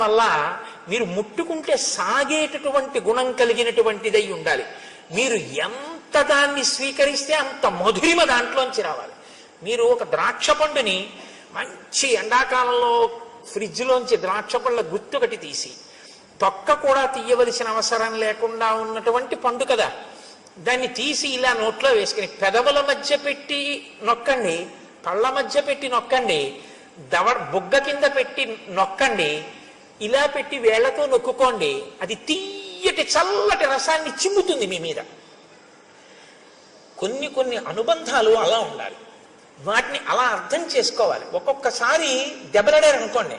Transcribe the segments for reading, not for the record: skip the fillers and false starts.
వల్ల మీరు ముట్టుకుంటే సాగేటటువంటి గుణం కలిగినటువంటిదై ఉండాలి. మీరు ఎంత దాన్ని స్వీకరిస్తే అంత మధురిమ దాంట్లోంచి రావాలి. మీరు ఒక ద్రాక్ష పండుని మంచి ఎండాకాలంలో ఫ్రిడ్జ్లోంచి ద్రాక్ష పళ్ళ గుత్తొకటి తీసి తొక్క కూడా తీయవలసిన అవసరం లేకుండా ఉన్నటువంటి పండు కదా, దాన్ని తీసి ఇలా నోట్లో వేసుకుని పెదవుల మధ్య పెట్టి నొక్కండి, పళ్ళ మధ్య పెట్టి నొక్కండి, బుగ్గ కింద పెట్టి నొక్కండి, ఇలా పెట్టి వేళ్లతో నొక్కుకోండి. అది తీయటి చల్లటి రసాన్ని చిమ్ముతుంది మీ మీద. కొన్ని కొన్ని అనుబంధాలు అలా ఉండాలి, వాటిని అలా అర్థం చేసుకోవాలి. ఒక్కొక్కసారి దెబ్బలాడారు అనుకోండి,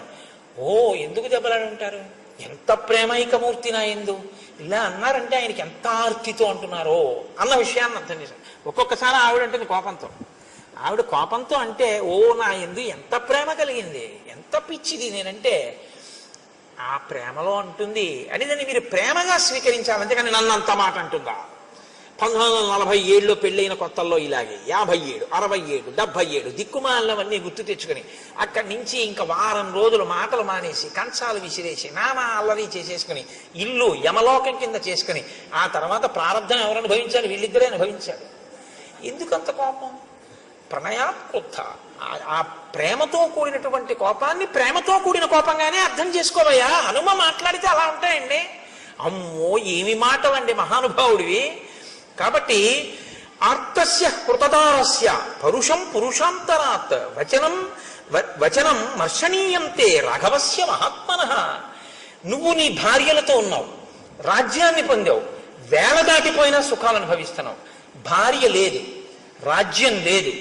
ఓ ఎందుకు దెబ్బలాడి ఉంటారు, ఎంత ప్రేమైకమూర్తి నా ఎందు ఇలా అన్నారంటే ఆయనకి ఎంత ఆర్తితో అంటున్నారో అన్న విషయాన్ని అర్థం చేశారు. ఒక్కొక్కసారి ఆవిడ అంటుంది కోపంతో, ఆవిడ కోపంతో అంటే ఓ నా ఎందు ఎంత ప్రేమ కలిగింది, ఎంత పిచ్చిది నేనంటే, ఆ ప్రేమలో అంటుంది అని దాన్ని మీరు ప్రేమగా స్వీకరించాలి. అంతేకాని నన్ను అంత మాట అంటుందా. 1947లో పెళ్ళైన కొత్తల్లో ఇలాగే 57, 67, 77 దిక్కుమాలవన్నీ గుర్తు తెచ్చుకొని అక్కడి నుంచి ఇంకా వారం రోజులు మాటలు మానేసి కంచాలు విసిరేసి నానా అల్లరి చేసేసుకుని ఇల్లు యమలోకం కింద చేసుకుని ఆ తర్వాత ప్రారంధం ఎవరు అనుభవించారు, వీళ్ళిద్దరే అనుభవించారు. ఎందుకంత కోపం? ప్రణయాత్కృత. ఆ ప్రేమతో కూడినటువంటి కోపాన్ని ప్రేమతో కూడిన కోపంగానే అర్థం చేసుకోవయ్యా. హనుమ మాట్లాడితే అలా ఉంటాయండి. అమ్మో ఏమి మాటలండి మహానుభావుడివి. కాబట్టి ఆర్తస్య కృతదారస్య పరుషం పురుషాంతరాత్ వచనం మర్షణీయంతే రాఘవస్య మహాత్మనః. నువ్వు నీ భార్యలతో ఉన్నావు, రాజ్యాన్ని పొందావు, వేళ దాటిపోయినా సుఖాలు అనుభవిస్తున్నావు. భార్య లేదు, రాజ్యం లేదు,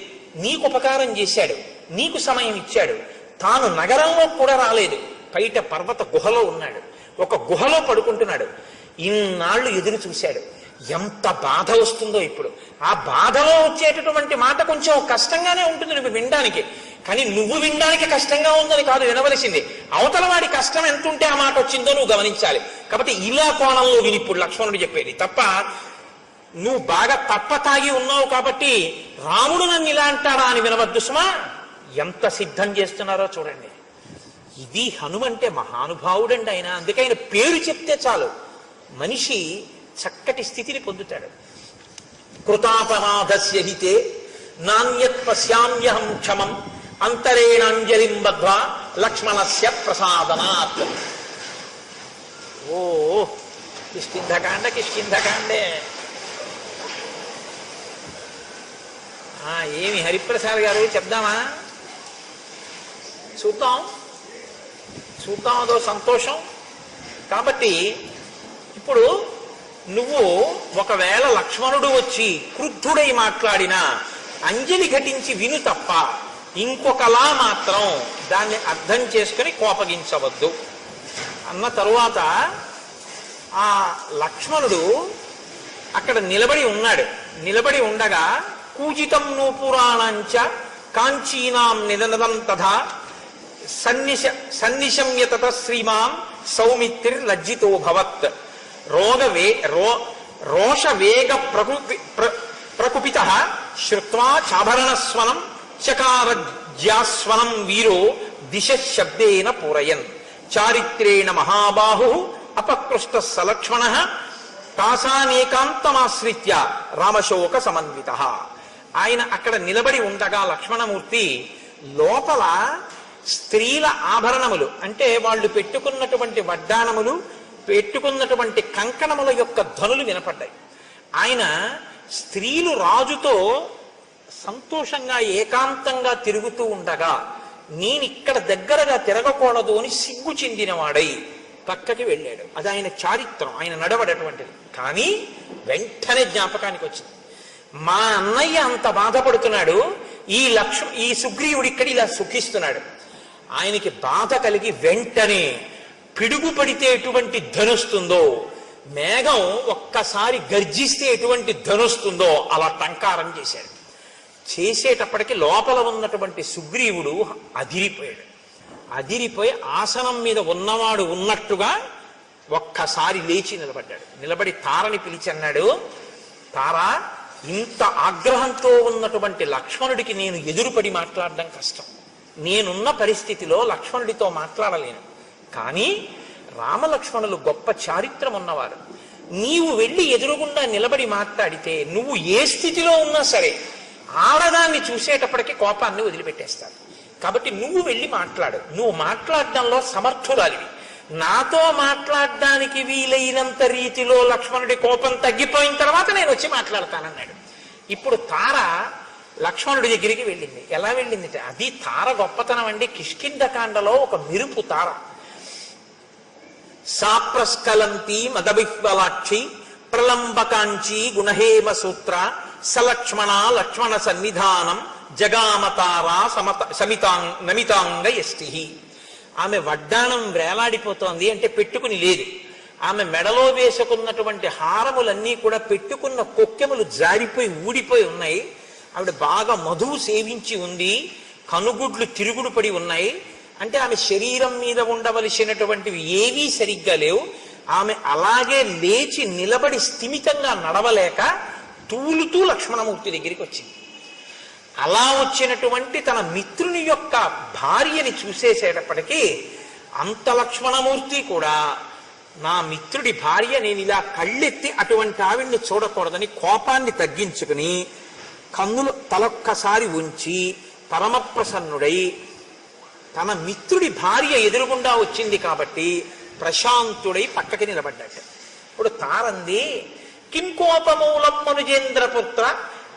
నీకు ఉపకారం చేశాడు, నీకు సమయం ఇచ్చాడు, తాను నగరంలో కూడా రాలేదు, బయట పర్వత గుహలో ఉన్నాడు, ఒక గుహలో పడుకుంటున్నాడు. ఇన్నాళ్ళు ఎదురు చూశాడు. ఎంత బాధ వస్తుందో ఇప్పుడు. ఆ బాధలో వచ్చేటటువంటి మాట కొంచెం కష్టంగానే ఉంటుంది నువ్వు వినడానికి, కానీ నువ్వు వినడానికి కష్టంగా ఉందని కాదు వినవలసింది. అవతల వాడి కష్టం ఎంత ఉంటే ఆ మాట వచ్చిందో నువ్వు గమనించాలి. కాబట్టి ఇలా కోణంలో విని ఇప్పుడు లక్ష్మణుడు చెప్పేది తప్ప, నువ్వు బాగా తప్ప తాగి ఉన్నావు కాబట్టి రాముడు నన్ను ఇలా అంటాడా అని వినవద్దు సుమా. ఎంత సిద్ధం చేస్తున్నారో చూడండి. ఇది హనుమంటే మహానుభావుడండి ఆయన. అందుకే ఆయన పేరు చెప్తే చాలు మనిషి చక్కటి స్థితిని పొందుతాడు. కృతాపరాధస్య హితే నాణ్యత్ పశ్యామ్యహం క్షమం అంతరేణాంజలిం బద్ధ్వా లక్ష్మణస్య ప్రసాదనాత్. ఓ కిష్కింధకాండే. ఏమి హరిప్రసాద్ గారు చెప్దామా? చూద్దాం అదో సంతోషం. కాబట్టి ఇప్పుడు నువ్వు ఒకవేళ లక్ష్మణుడు వచ్చి క్రుద్ధుడై మాట్లాడినా అంజలి ఘటించి విను తప్ప ఇంకొకలా మాత్రం దాన్ని అర్థం చేసుకుని కోపగించవద్దు అన్న తరువాత ఆ లక్ష్మణుడు అక్కడ నిలబడి ఉన్నాడు. నిలబడి ఉండగా కూజితం నూపురాణంచ కాంచీనాం నిదనదం తథా సన్నిశమ్య తత శ్రీమాన్ సౌమిత్రిర్ లజ్జితో భవత్ రోషవేగ ప్రకుపిత శ్రుత్వా చాభరణస్వనం చకారజ్యాస్వనం వీరో దిశ శబ్దేన పూరయన్ చారిత్రేణ మహాబాహు అపకృష్ట సలక్ష్మణ తాసానేకాంతమాశ్రిత్య రామశోక సమన్విత. ఆయన అక్కడ నిలబడి ఉండగా లక్ష్మణమూర్తి లోపల స్త్రీల ఆభరణములు అంటే వాళ్ళు పెట్టుకున్నటువంటి వడ్డానములు, పెట్టుకున్నటువంటి కంకణముల యొక్క ధ్వనులు వినపడ్డాయి. ఆయన స్త్రీలు రాజుతో సంతోషంగా ఏకాంతంగా తిరుగుతూ ఉండగా నేనిక్కడ దగ్గరగా తిరగకూడదు అని సిగ్గు చెందినవాడై పక్కకి వెళ్ళాడు. అది ఆయన చారిత్రం, ఆయన నడవడటువంటిది. కానీ వెంటనే జ్ఞాపకానికి వచ్చింది, మా అన్నయ్య అంత బాధపడుతున్నాడు, ఈ సుగ్రీవుడు ఇక్కడ ఇలా సుఖిస్తున్నాడు. ఆయనకి బాధ కలిగి వెంటనే పిడుగు పడితే ఎటువంటి ధనుస్తుందో, మేఘం ఒక్కసారి గర్జిస్తే ఎటువంటి ధనుస్తుందో అలా టంకారం చేశాడు. చేసేటప్పటికి లోపల ఉన్నటువంటి సుగ్రీవుడు అదిరిపోయాడు. అదిరిపోయి ఆసనం మీద ఉన్నవాడు ఉన్నట్టుగా ఒక్కసారి లేచి నిలబడ్డాడు. నిలబడి తారని పిలిచి అన్నాడు, తారా, ఇంత ఆగ్రహంతో ఉన్నటువంటి లక్ష్మణుడికి నేను ఎదురుపడి మాట్లాడడం కష్టం. నేనున్న పరిస్థితిలో లక్ష్మణుడితో మాట్లాడలేను. కానీ రామలక్ష్మణులు గొప్ప చారిత్రం ఉన్నవారు. నీవు వెళ్ళి ఎదురుగుండా నిలబడి మాట్లాడితే నువ్వు ఏ స్థితిలో ఉన్నా సరే ఆడదాన్ని చూసేటప్పటికీ కోపాన్ని వదిలిపెట్టేస్తారు. కాబట్టి నువ్వు వెళ్ళి మాట్లాడు. నువ్వు మాట్లాడడంలో సమర్థురాలివి. నాతో మాట్లాడడానికి వీలైనంత రీతిలో లక్ష్మణుడి కోపం తగ్గిపోయిన తర్వాత నేను వచ్చి మాట్లాడతానన్నాడు. ఇప్పుడు తార లక్ష్మణుడి దగ్గరికి వెళ్ళింది. ఎలా వెళ్ళింది? అది తార గొప్పతనం అండి. కిష్కింధకాండలో ఒక మెరుపు తార. సాప్రస్కలంతి మదవిహ్వలాక్షి ప్రలంబకాంచి గుణహేమ సూత్ర సలక్ష్మణ లక్ష్మణ సన్నిధానం జగామతారా నమితాంగ యష్టి. ఆమె వడ్డాణం వేలాడిపోతోంది, అంటే పెట్టుకుని లేదు. ఆమె మెడలో వేసుకున్నటువంటి హారములన్నీ కూడా పెట్టుకున్న కొక్కెములు జారిపోయి ఊడిపోయి ఉన్నాయి. ఆవిడ బాగా మధువు సేవించి ఉంది. కనుగుడ్లు తిరుగుడు పడి ఉన్నాయి. అంటే ఆమె శరీరం మీద ఉండవలసినటువంటివి ఏవీ సరిగ్గా లేవు. ఆమె అలాగే లేచి నిలబడి స్థిమితంగా నడవలేక తూలుతూ లక్ష్మణమూర్తి దగ్గరికి వచ్చింది. అలా వచ్చినటువంటి తన మిత్రుని యొక్క భార్యని చూసేసేటప్పటికీ అంత లక్ష్మణమూర్తి కూడా నా మిత్రుడి భార్య, నేను ఇలా కళ్ళెత్తి అటువంటి ఆవిడ్ని చూడకూడదని కోపాన్ని తగ్గించుకుని కన్నులు తలొక్కసారి ఉంచి పరమప్రసన్నుడై తన మిత్రుడి భార్య ఎదురుగుండా వచ్చింది కాబట్టి ప్రశాంతుడై పక్కకి నిలబడ్డాడు. ఇప్పుడు తారంది, కిం కోపమూలం మనుజేంద్రపుత్ర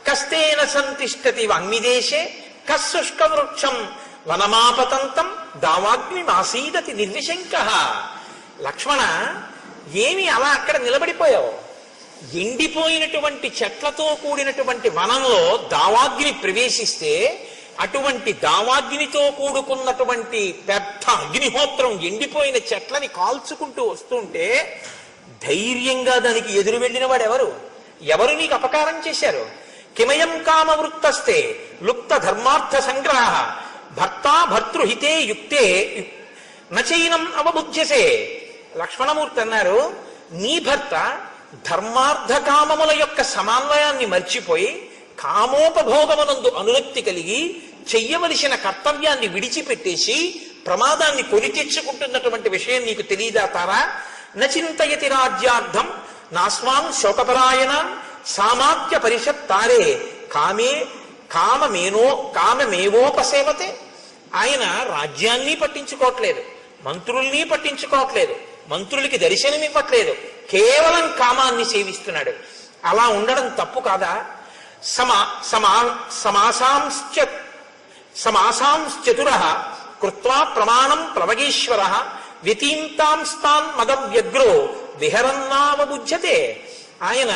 కస్తేన సంతిష్టతి వాంగ్మిదేశే కశుష్క వృక్షం వనమాపతంతం దావాగ్ని మాసీదతి నిర్విశంక. లక్ష్మణ, ఏమి అలా అక్కడ నిలబడిపోయావు? ఎండిపోయినటువంటి చెట్లతో కూడినటువంటి వనంలో దావాగ్ని ప్రవేశిస్తే అటువంటి దావాగ్నితో కూడుకున్నటువంటి పెద్ద అగ్నిహోత్రం ఎండిపోయిన చెట్లని కాల్చుకుంటూ వస్తుంటే ధైర్యంగా దానికి ఎదురు వెళ్ళిన వాడు ఎవరు? ఎవరు నీకు అపకారం చేశారు? కిమయం కామవృత్తస్తే లుప్త ధర్మార్థ సంగ్రహ భర్త భర్తృహితే యుక్తే నచైనం అవబుధ్యసే. లక్ష్మణమూర్తి అన్నారు, నీ భర్త ధర్మార్థ కామముల యొక్క సమన్వయాన్ని మర్చిపోయి కామోపభోగమునందు అనురక్తి కలిగి చెయ్యవలసిన కర్తవ్యాన్ని విడిచిపెట్టేసి ప్రమాదాన్ని కొని తెచ్చుకుంటున్నటువంటి విషయం నీకు తెలియదా తారా? నచింతయతి రాజ్యార్థం నాస్మాన్ శోకపరాయణాన్ సామాఖ్య పరిషత్ తారే కామమేవోపసేవతే. ఆయన రాజ్యాన్ని పట్టించుకోవట్లేదు, మంత్రుల్ని పట్టించుకోవట్లేదు, మంత్రులకి దర్శనమివ్వట్లేదు, కేవలం కామాన్ని సేవిస్తున్నాడు. అలా ఉండడం తప్పు కాదా? సమాసాంశ్చతుర కృత్వా ప్రమాణం ప్లవగేశ్వర వ్యతీంతాంస్తాన్ మదవ్యగ్రో విహరన్నావబుధ్యతే. ఆయన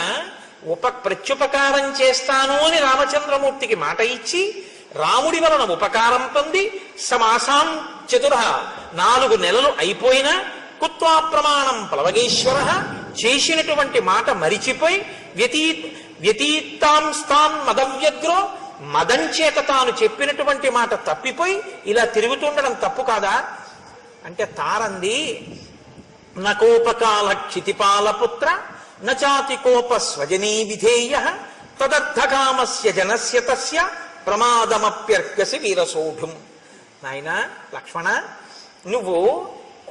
ప్రత్యుపకారం చేస్తాను అని రామచంద్రమూర్తికి మాట ఇచ్చి రాముడి వలన ఉపకారం పొంది సమాసాం చతుర 4 నెలలు అయిపోయినా కుత్వా ప్రమాణం ప్లవగేశ్వర చేసినటువంటి మాట మరిచిపోయి వ్యతీతాంస్తాన్ మదవ్యగ్రో మదం చేత తాను చెప్పినటువంటి మాట తప్పిపోయి ఇలా తిరుగుతుండడం తప్పు కాదా? అంటే తారంది, నకోపకాల క్షితిపాలపుత్ర నచాతి కోప స్వజనీ విధేయ తదర్థకామస్య జనస్య తస్య ప్రమాదమప్యర్కసి వీరసోఢుం. నాయనా లక్ష్మణ, నువ్వు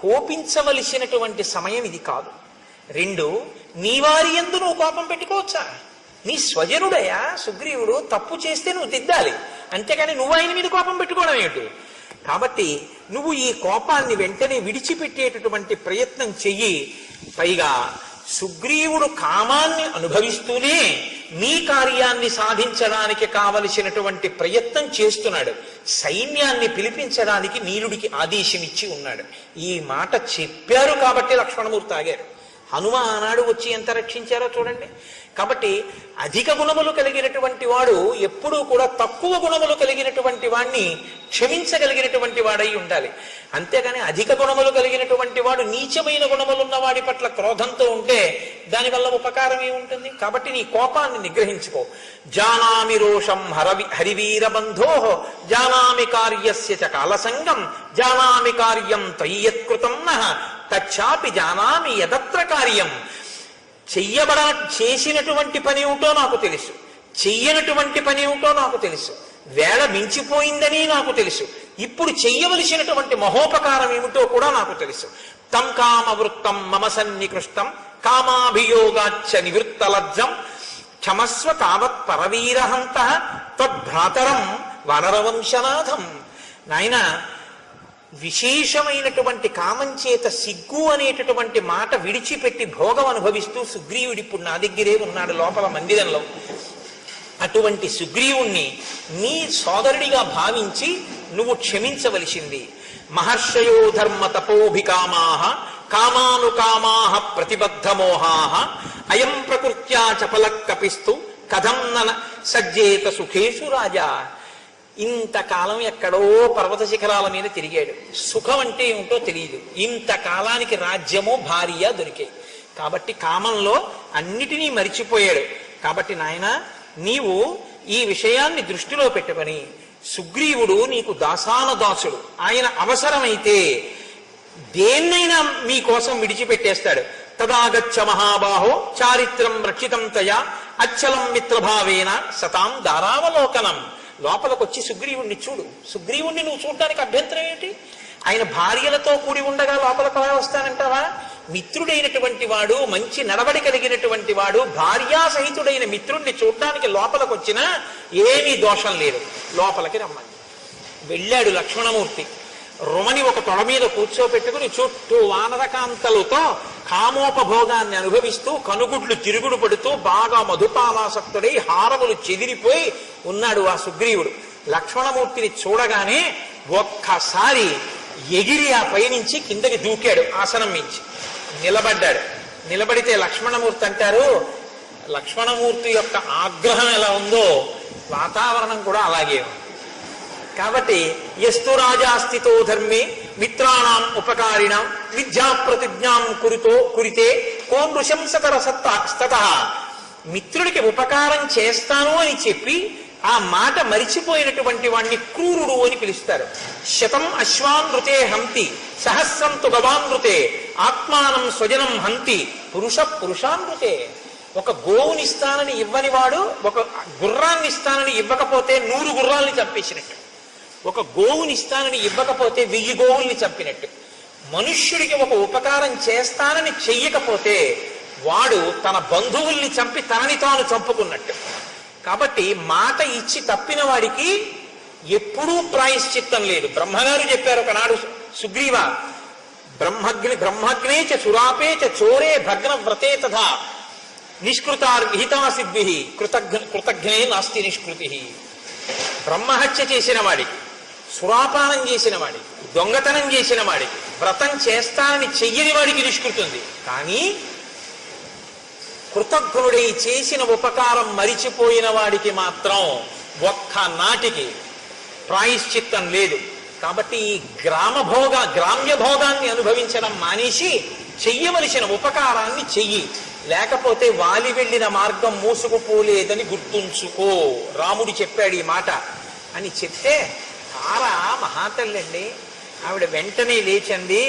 కోపించవలసినటువంటి సమయం ఇది కాదు. 2, నీ వారి యందు నువ్వు కోపం పెట్టుకోవచ్చా? నీ స్వజనుడయా సుగ్రీవుడు, తప్పు చేస్తే నువ్వు దిద్దాలి, అంతేగాని నువ్వు ఆయన మీద కోపం పెట్టుకోవడం ఏమిటి? కాబట్టి నువ్వు ఈ కోపాన్ని వెంటనే విడిచిపెట్టేటటువంటి ప్రయత్నం చెయ్యి. పైగా సుగ్రీవుడు కామాన్ని అనుభవిస్తూనే నీ కార్యాన్ని సాధించడానికి కావలసినటువంటి ప్రయత్నం చేస్తున్నాడు. సైన్యాన్ని పిలిపించడానికి నీలుడికి ఆదేశమిచ్చి ఉన్నాడు. ఈ మాట చెప్పారు కాబట్టి లక్ష్మణమూర్తి ఆగారు. హనుమ ఆనాడు వచ్చి ఎంత రక్షించారో చూడండి. కాబట్టి అధిక గుణములు కలిగినటువంటి వాడు ఎప్పుడూ కూడా తక్కువ గుణములు కలిగినటువంటి వాడిని క్షమించగలిగినటువంటి వాడై ఉండాలి. అంతేగాని అధిక గుణములు కలిగినటువంటి వాడు నీచమైన గుణములున్న వాడి పట్ల క్రోధంతో ఉంటే దానివల్ల ఉపకారం ఏముంటుంది? కాబట్టి నీ కోపాన్ని నిగ్రహించుకో. జానామి రోషం హరివీరబంధో జానామి కార్యస్య చ కాలసంగం జానామి కార్యం తయ్యత్కృతం నః తచ్చాపి జానామి యదత్ర కార్యం. చేసినటువంటి పని ఏమిటో నాకు తెలుసు, చెయ్యనటువంటి పని ఏమిటో నాకు తెలుసు, వేళ మించిపోయిందని నాకు తెలుసు, ఇప్పుడు చెయ్యవలసినటువంటి మహోపకారం ఏమిటో కూడా నాకు తెలుసు. తం కామవృత్తం మమ సన్నికృష్టం కామాభియోగాచ్చ నివృత్తలజ్జం క్షమస్వ తావత్ పరవీరహంత తద్భ్రాతరం వనరవంశనాథం. నాయన, విశేషమైనటువంటి కామం చేత సిగ్గు అనేటటువంటి మాట విడిచిపెట్టి భోగం అనుభవిస్తూ సుగ్రీవుడు ఇప్పుడు నా దగ్గరే ఉన్నాడు లోపల మందిరంలో. అటువంటి సుగ్రీవుణ్ణి నీ సోదరుడిగా భావించి నువ్వు క్షమించవలసింది. మహర్షయో ధర్మ తపోభికామాః కామానుకామాః ప్రతిబద్ధమోహాః అయం ప్రకృత్యా చపలకపిస్తు కథం నన సజ్జేత సుఖేషు రాజా. ఇంతకాలం ఎక్కడో పర్వత శిఖరాల మీద తిరిగాడు. సుఖం అంటే ఏమిటో తెలియదు. ఇంతకాలానికి రాజ్యము భార్య దొరికాయి కాబట్టి కామంలో అన్నిటినీ మరిచిపోయాడు. కాబట్టి నాయన, నీవు ఈ విషయాన్ని దృష్టిలో పెట్టుకొని, సుగ్రీవుడు నీకు దాసానదాసుడు. ఆయన అవసరమైతే దేన్నైనా మీకోసం విడిచిపెట్టేస్తాడు. తదాగచ్చ మహాబాహో చారిత్రం రక్షితం తయా అచ్చలం మిత్రభావేన సతాం దారావలోకనం. లోపలికొచ్చి సుగ్రీవుణ్ణి చూడు. సుగ్రీవుణ్ణి నువ్వు చూడడానికి అభ్యంతరం ఏంటి? ఆయన భార్యలతో కూడి ఉండగా లోపలికి అలా వస్తానంటావా? మిత్రుడైనటువంటి వాడు, మంచి నడవడి కలిగినటువంటి వాడు, భార్యాసహితుడైన మిత్రుణ్ణి చూడడానికి లోపలికి వచ్చినా ఏమీ దోషం లేదు. లోపలికి రమ్మని వెళ్ళాడు లక్ష్మణమూర్తి. రుమని ఒక తొడ మీద కూర్చోపెట్టుకుని చుట్టూ వానరకాంతలతో కామోపభోగాన్ని అనుభవిస్తూ కనుగుడ్లు తిరుగుడు పడుతూ బాగా మధుపానాసక్తుడై హారములు చెదిరిపోయి ఉన్నాడు ఆ సుగ్రీవుడు. లక్ష్మణమూర్తిని చూడగానే ఒక్కసారి ఎగిరి ఆ పైనుంచి కిందకి దూకాడు. ఆసనం మించి నిలబడ్డాడు. నిలబడితే లక్ష్మణమూర్తి అంటారు, లక్ష్మణమూర్తి యొక్క ఆగ్రహం ఎలా ఉందో వాతావరణం కూడా అలాగే ఉంది. కాబట్టి ఎస్తు రాజాస్థితో ధర్మే మిత్రాణం ఉపకారిణం విద్యా ప్రతిజ్ఞాం కురితే కో నృశంసతర స్తత. మిత్రుడికి ఉపకారం చేస్తాను అని చెప్పి ఆ మాట మరిచిపోయినటువంటి వాణ్ణి క్రూరుడు అని పిలుస్తారు. శతం అశ్వానృతే హంతి సహస్రం తు గవానృతే ఆత్మానం స్వజనం హంతి పురుషానృతే. ఒక గోవుని ఇస్తానని ఇవ్వని వాడు ఒక గుర్రాన్ని ఇస్తానని ఇవ్వకపోతే 100 గుర్రాల్ని చంపేసినట్టు. ఒక గోవుని ఇస్తానని ఇవ్వకపోతే 1000 గోవుల్ని చంపినట్టు. మనుష్యుడికి ఒక ఉపకారం చేస్తానని చెయ్యకపోతే వాడు తన బంధువుల్ని చంపి తనని తాను చంపుకున్నట్టు. కాబట్టి మాట ఇచ్చి తప్పిన వాడికి ఎప్పుడూ ప్రాయశ్చిత్తం లేదు. బ్రహ్మగారు చెప్పారు ఒకనాడు, సుగ్రీవ బ్రహ్మగ్నే చ సురాపే చ చోరే భగ్న వ్రతే తథా నిష్కృతార్ విహితాసిద్భి కృతజ్ఞే నాస్తి నిష్కృతి. బ్రహ్మహత్య చేసిన వాడికి, సురాపానం చేసిన వాడికి, దొంగతనం చేసిన వాడికి, వ్రతం చేస్తానని చెయ్యని వాడికి నిష్కృతి ఉంది. కానీ కృతజ్ఞుడై చేసిన ఉపకారం మరిచిపోయిన వాడికి మాత్రం ఒక్క నాటికి ప్రాయశ్చిత్తం లేదు. కాబట్టి ఈ గ్రామ్య భోగాన్ని అనుభవించడం మానేసి చెయ్యవలసిన ఉపకారాన్ని చెయ్యి. లేకపోతే వాలి వెళ్ళిన మార్గం మూసుకుపోలేదని గుర్తుంచుకో. రాముడు చెప్పాడు ఈ మాట అని చెప్తే, తారా మహాతల్లండి, ఆవిడ వెంటనే లేచింది.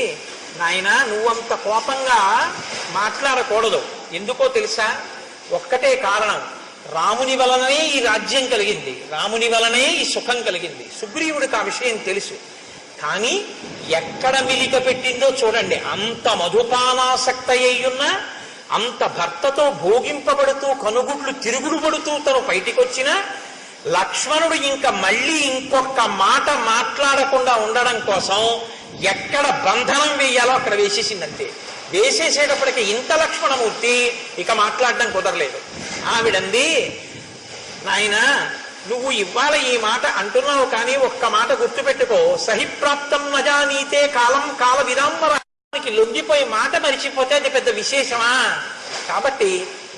నాయనా, నువ్వంత కోపంగా మాట్లాడకూడదు. ఎందుకో తెలుసా? ఒక్కటే కారణం, రాముని వలననే ఈ రాజ్యం కలిగింది, రాముని వలనే ఈ సుఖం కలిగింది. సుగ్రీవుడికి ఆ విషయం తెలుసు. కానీ ఎక్కడ మిలిక పెట్టిందో చూడండి. అంత మధుపానాసక్త అయ్యున్నా, అంత భర్తతో భోగింపబడుతూ కనుగుడ్లు తిరుగుడు పడుతూ తను బయటికొచ్చినా లక్ష్మణుడు ఇంకా మళ్ళీ ఇంకొక మాట మాట్లాడకుండా ఉండడం కోసం ఎక్కడ బంధనం వేయాలో అక్కడ వేసేసిందంతే. వేసేసేటప్పటికి ఇంత లక్ష్మణమూర్తి ఇక మాట్లాడడం కుదరలేదు. ఆవిడంది, నాయనా, నువ్వు ఇవాళ ఈ మాట అంటున్నావు, కానీ ఒక్క మాట గుర్తుపెట్టుకో, సహిప్రాప్తం నజానీతే కాలం కాల విరాంబరానికి లొంగిపోయి మాట మరిచిపోతే అది పెద్ద విశేషమా? కాబట్టి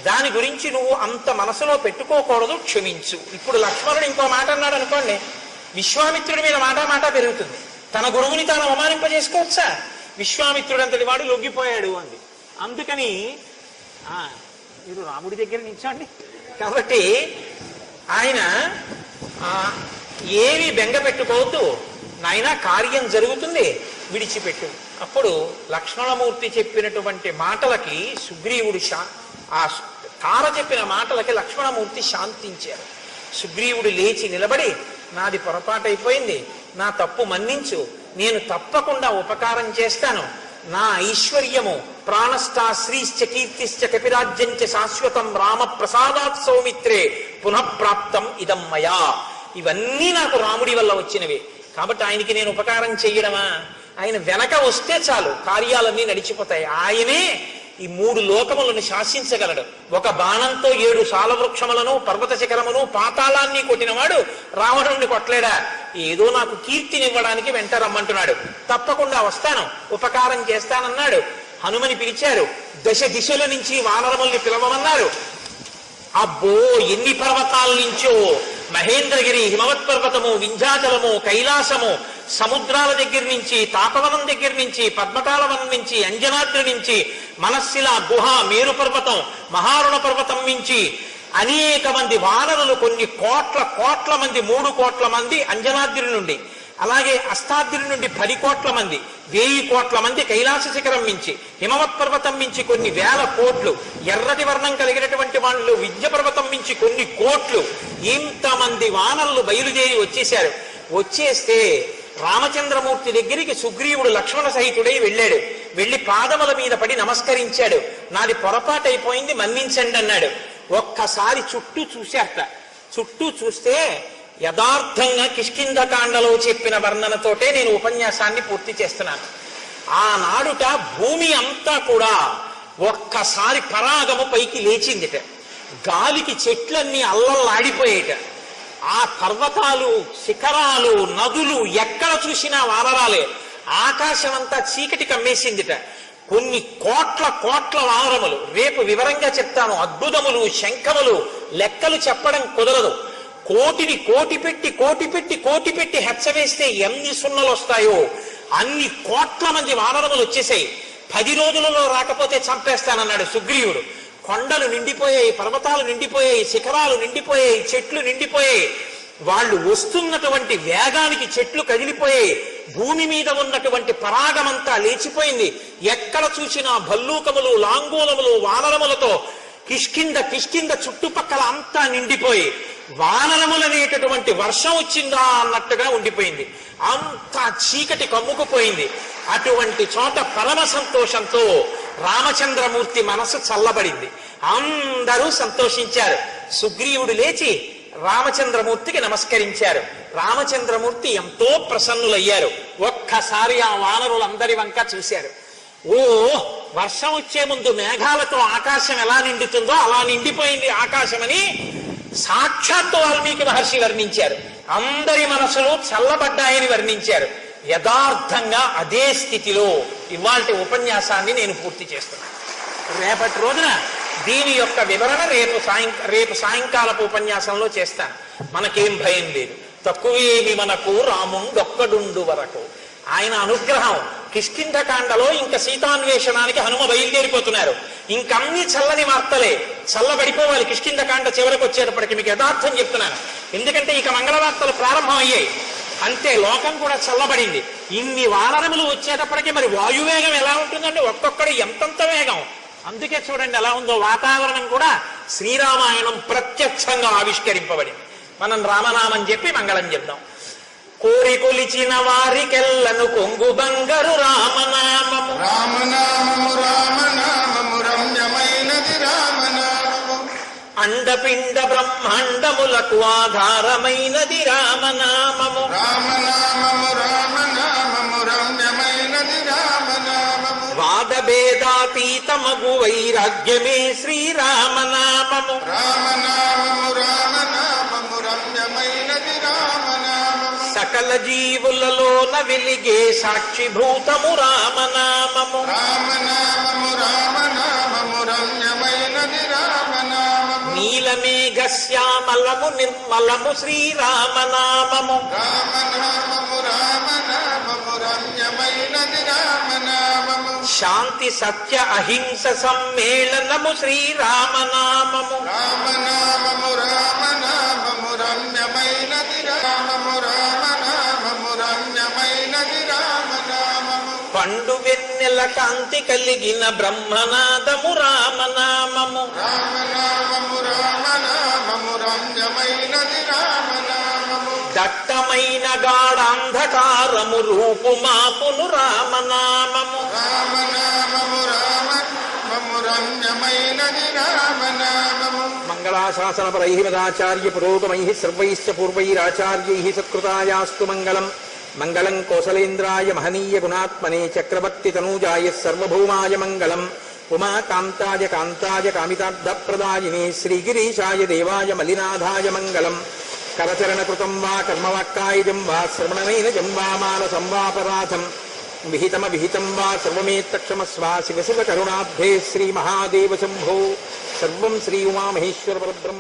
దాని గురించి నువ్వు అంత మనసులో పెట్టుకోకూడదు, క్షమించు. ఇప్పుడు లక్ష్మణుడు ఇంకో మాట అన్నాడు అనుకోండి, విశ్వామిత్రుడి మీద మాట పెరుగుతుంది. తన గురువుని తాను అవమానింపజేసుకోవచ్చా? విశ్వామిత్రుడు అంతటి వాడు లొంగిపోయాడు అంది. అందుకని మీరు రాముడి దగ్గర నిల్చోండి. కాబట్టి ఆయన ఏమి బెంగ పెట్టుకోవద్దు నాయనా, కార్యం జరుగుతుంది, విడిచిపెట్టు. అప్పుడు లక్ష్మణమూర్తి చెప్పినటువంటి మాటలకి సుగ్రీవుడు ఆ తార చెప్పిన మాటలకి లక్ష్మణమూర్తి శాంతించారు. సుగ్రీవుడు లేచి నిలబడి, నాది పొరపాటు అయిపోయింది, నా తప్పు మన్నించు, నేను తప్పకుండా ఉపకారం చేస్తాను. నా ఐశ్వర్యము ప్రాణస్థాశ్రీశ్చ కీర్తిశ్చ కపిరాజ్యంచ శాశ్వతం రామ ప్రసాదాత్ సౌమిత్రే పునఃప్రాప్తం ఇదం మయా. ఇవన్నీ నాకు రాముడి వల్ల వచ్చినవి. కాబట్టి ఆయనకి నేను ఉపకారం చెయ్యడమా? ఆయన వెనక వస్తే చాలు, కార్యాలన్నీ నడిచిపోతాయి. ఆయనే ఈ 3 లోకములను శాసించగలడు. ఒక బాణంతో 7 సాలవృక్షములను పర్వత శిఖరమును పాతాళాన్ని కొట్టినవాడు రావణుడిని కొట్టలేడా? ఏదో నాకు కీర్తినివ్వడానికి వెంట రమ్మంటున్నాడు. తప్పకుండా వస్తాను, ఉపకారం చేస్తానన్నాడు. హనుమని పిలిచారు. దశ దిశల నుంచి వానరముల్ని పిలవమన్నారు. అబ్బో, ఎన్ని పర్వతాల నుంచో, మహేంద్రగిరి, హిమవత్ పర్వతము, వింధ్యాచలము, కైలాసము, సముద్రాల దగ్గర నుంచి, తాపవనం దగ్గర నుంచి, పద్మకాలవనం నుంచి, అంజనాద్రి నుంచి, మనస్సిల గుహ, మేరు పర్వతం, మహారుణ పర్వతం నుంచి అనేక మంది వానరులు, కొన్ని కోట్ల మంది, 3 కోట్ల మంది అంజనాద్రి నుండి, అలాగే అష్టాద్రి నుండి 10 కోట్ల మంది, 1000 కోట్ల మంది కైలాస శిఖరం మించి, హిమవత్ పర్వతం మించి కొన్ని 1000 కోట్లు, ఎర్రటి వర్ణం కలిగినటువంటి వాళ్ళు విద్య పర్వతం మించి కొన్ని కోట్లు, ఇంతమంది వానరులు బయలుదేరి వచ్చేశారు. వచ్చేస్తే రామచంద్రమూర్తి దగ్గరికి సుగ్రీవుడు లక్ష్మణ సహితుడై వెళ్ళాడు. వెళ్ళి పాదముల మీద పడి నమస్కరించాడు. నాది పొరపాటైపోయింది, మన్నించండి అన్నాడు. ఒక్కసారి చుట్టూ చూశారట. చుట్టూ చూస్తే యథార్థంగా కిష్కింధకాండలో చెప్పిన వర్ణనతోటే నేను ఉపన్యాసాన్ని పూర్తి చేస్తున్నాను. ఆనాడుట భూమి అంతా కూడా ఒక్కసారి పరాగము పైకి లేచిందిట. గాలికి చెట్లన్నీ అల్లల్లాడిపోయేట. ఆ పర్వతాలు, శిఖరాలు, నదులు ఎక్కడ చూసినా వానరాలే. ఆకాశం అంతా చీకటి కమ్మేసిందిట. కొన్ని కోట్ల వానరములు. రేపు వివరంగా చెప్తాను. అద్భుతములు, శంఖములు, లెక్కలు చెప్పడం కుదరదు. కోటిని కోటి పెట్టి హెచ్చవేస్తే ఎన్ని సున్నలు వస్తాయో అన్ని కోట్ల మంది వానరములు వచ్చేసాయి. 10 రోజులలో రాకపోతే చంపేస్తానన్నాడు సుగ్రీవుడు. కొండలు నిండిపోయాయి, పర్వతాలు నిండిపోయాయి, శిఖరాలు నిండిపోయాయి, చెట్లు నిండిపోయాయి. వాళ్ళు వస్తున్నటువంటి వేగానికి చెట్లు కదిలిపోయాయి. భూమి మీద ఉన్నటువంటి పరాగమంతా లేచిపోయింది. ఎక్కడ చూసినా భల్లూకములు, లాంగూలములు, వానరములతో కిష్కింద చుట్టుపక్కల అంతా నిండిపోయి వానరములనేటటువంటి వర్షం వచ్చిందా అన్నట్టుగా ఉండిపోయింది. అంతా చీకటి కమ్ముకుపోయింది. అటువంటి చోట పరమ సంతోషంతో రామచంద్రమూర్తి మనసు చల్లబడింది. అందరూ సంతోషించారు. సుగ్రీవుడు లేచి రామచంద్రమూర్తికి నమస్కరించారు. రామచంద్రమూర్తి ఎంతో ప్రసన్నులయ్యారు. ఒక్కసారి ఆ వానరులందరి వంక చూశారు. ఓ, వర్షం వచ్చే ముందు మేఘాలతో ఆకాశం ఎలా నిండుతుందో అలా నిండిపోయింది ఆకాశమని సాక్షాత్తు వాల్మీకి మహర్షి వర్ణించారు. అందరి మనసులు చల్లబడ్డాయని వర్ణించారు. యథార్థంగా అదే స్థితిలో ఇవాల్టి ఉపన్యాసాన్ని నేను పూర్తి చేస్తున్నాను. రేపటి రోజున దీని యొక్క వివరణ రేపు సాయంకాలపు ఉపన్యాసంలో చేస్తాను. మనకేం భయం లేదు. తక్కువేమి మనకు రాముండొక్కడుండు వరకు. ఆయన అనుగ్రహం. కిష్కింధకాండలో ఇంకా సీతాన్వేషణానికి హనుమ బయలుదేరిపోతున్నారు. ఇంకన్నీ చల్లని వార్తలే, చల్లబడిపోవాలి. కిష్కింధకాండ చివరికి వచ్చేటప్పటికి మీకు యథార్థం చెప్తున్నాను. ఎందుకంటే ఇక మంగళవార్తలు ప్రారంభం అయ్యాయి. అంతే, లోకం కూడా చల్లబడింది. ఇన్ని వానరములు వచ్చేటప్పటికి మరి వాయువేగం ఎలా ఉంటుందండి? ఒక్కొక్కడు ఎంతంత వేగం. అందుకే చూడండి ఎలా ఉందో వాతావరణం కూడా. శ్రీరామాయణం ప్రత్యక్షంగా ఆవిష్కరింపబడింది. మనం రామనామం చెప్పి మంగళం చెప్దాం. కోరి కొలిచిన వారికెల్లను కొంగు బంగారు రామనామము, రామనామము రామనామము రమ్యమైనది రామనామము, అండపిండ బ్రహ్మాండములకు ఆధారమైనది రామనామము, రామనామము రామనామము రమ్యమైనది రామనామము, వాదభేదాతీతమగు వైరాగ్యమే శ్రీరామనామము, రామనామము రామనామము రమ్యమైనది రామనామము, సకల జీవులలోన వెలిగే సాక్షిభూతము రామనామము, రామనామము రామనామము రమ్యమైనది రామనామము, నీలమేఘ శ్యామలము నిర్మలము శ్రీరామనామము, రామనామము రామనామము రమ్యమైనది రామనామము, శాంతి సత్య అహింస సమ్మేళనము శ్రీరామనామము, రామనామము రామనామము రమ్యమైనది రామము, రామనామము రమ్యమైనది రామనామము, పండు వెన్నెల కాంతి కలిగిన బ్రహ్మనాదము రామనామము, రామనామము రామనామము రమ్యమైనది రామనామము, దట్టమైన అజ్ఞానగాఢాంధకారము రూపు మాపును రామనామము. రామనామము రామము రమ్యమైనది రామనామము. మంగళాశాసన పరై మదాచార్య పురోగమై సర్వైశ్చ పూర్వైరాచార్యై సత్కృతాయాస్తు మంగళం. మంగళం కోసలేంద్రాయ మహనీయ గుణాత్మనే చక్రవర్తి తనూజాయ సర్వభౌమాయ మంగళం. ఉమాకాంతాయ కాంతాయ కామితార్థప్రదాయినే శ్రీగిరీశాయ దేవాయ మలినాథాయ మంగళం. కరచరణకృతం వా కర్మవాక్కాయజం వా శ్రవణనైనజం వా మానసం వాపరాధం విహితం వా సర్వమేత్తక్షమస్వ శివ శివ కరుణాబ్ధే శ్రీ మహాదేవ శంభో. సర్వం శ్రీ ఉమామహేశ్వర పరబ్రహ్మ.